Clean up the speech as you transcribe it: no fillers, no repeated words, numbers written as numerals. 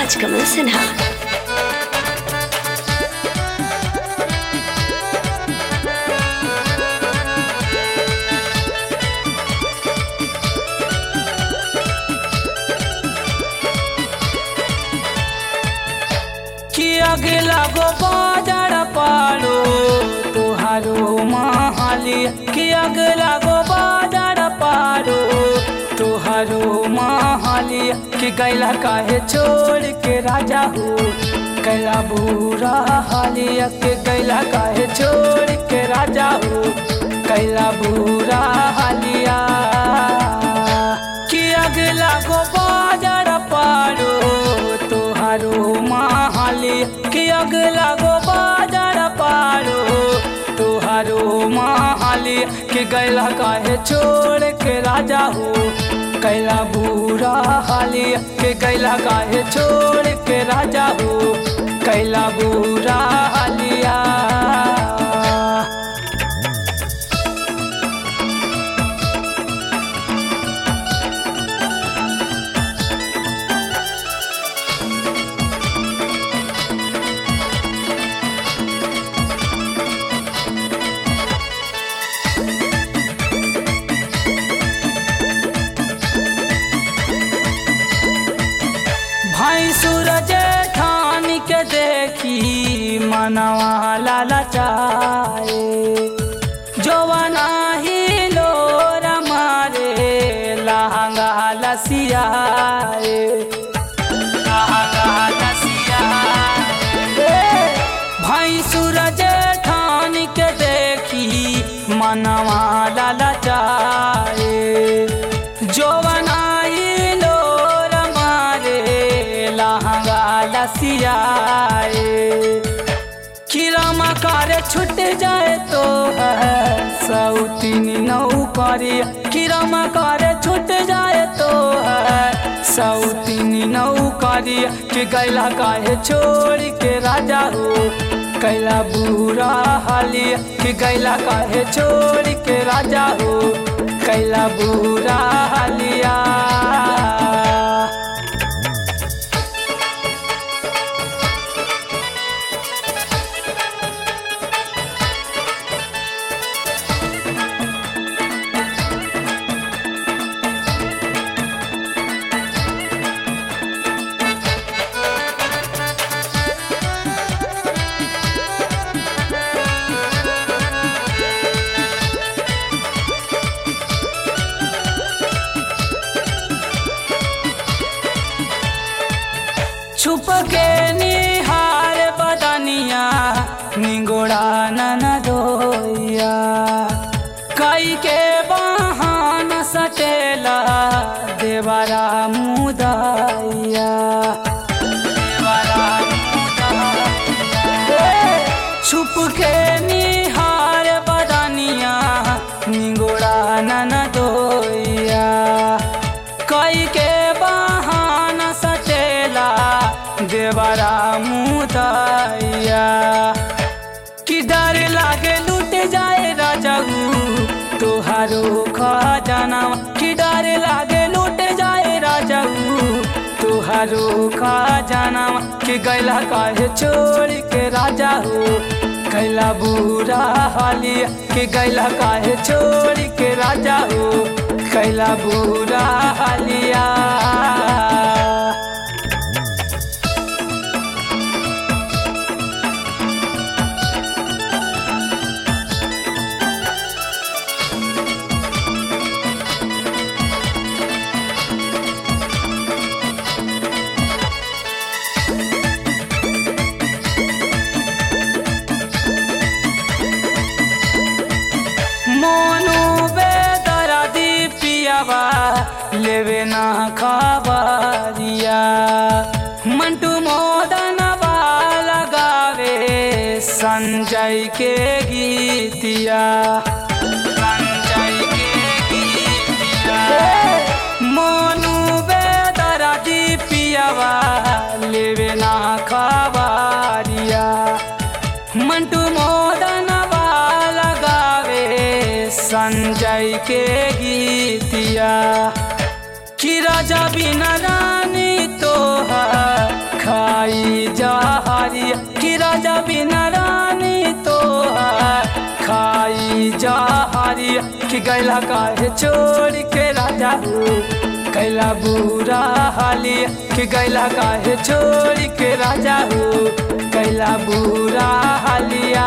राजकमल सिन्हा। कि अगला गो बाजार पारो तुहारो महाली, कि अगला गो बाजार पारो तुहारो महाली, कि गैला काहे छोड़ के राजा हो कैला बुरा हालिया, कि गैला काहे छोड़ के राजा हो कैला बुरा हालिया। कि अगला गो बाजार पारो तुहारो महाली, कि अगला गो बाजार पारो तुहारो महाली, कि गैला काहे छोड़ के राजा हो कैला बुरा हालिया, कि गैला काहे छोड़ के राजा हो कैला बुरा हालिया। भाई सूरज ठान के देखी मनवा लालचाए, जवाना ही लोर मारे लहंगा लसियाए, लहंगा लसियाए। भाई सूरज ठान के देखी मनवा लालचाए, जवाना लसियाए। किरामा कारे छूट जाए तो है सौतीन नौकरी, किरामा कारे छूट जाए तो है सौतीन नौकरी, कि गैला काहे छोड़ के राजा हो कैला बुरा हालिया, कि गैला काहे छोड़ के राजा हो कैला बुरा हालिया। छुप के निहार बदनिया निगोड़ा नन दोया, कई के बहाना सटेला देवरा मुदाया, देवरा मुदाया। छुप के निहार बदनिया निगोड़ा नन दोया, कई के बहाना सटेला देवरा मुदाया। कि डर लागे लूट जाए राजाऊ तुहारो खजाना, कि डर लागे लूट जाए राजाऊ तुहारो खजाना, कि गैला काहे छोड़ के राजा हो कैला बुरा हालिया, कि गैला काहे छोड़ के राजा हो कैला बुरा हालिया। मोनू बेदर्दी पियावा लेवे ना खबरिया, मंटू मोदन लगावे संजय के गीतिया, संजय के गीतिया। मोनू बेदर्दी पियावा लेवे ना खबरिया, मंटू मोदन संजय के गीतिया। कि राजा बिना रानी तो जहरिया कि राजा बिना रानी तोहार खाई जहरिया कि गैला काहे छोड़ के राजा हो कैला बुरा हालिया कि गैला काहे छोड़ के राजा हो कैला बुरा हालिया।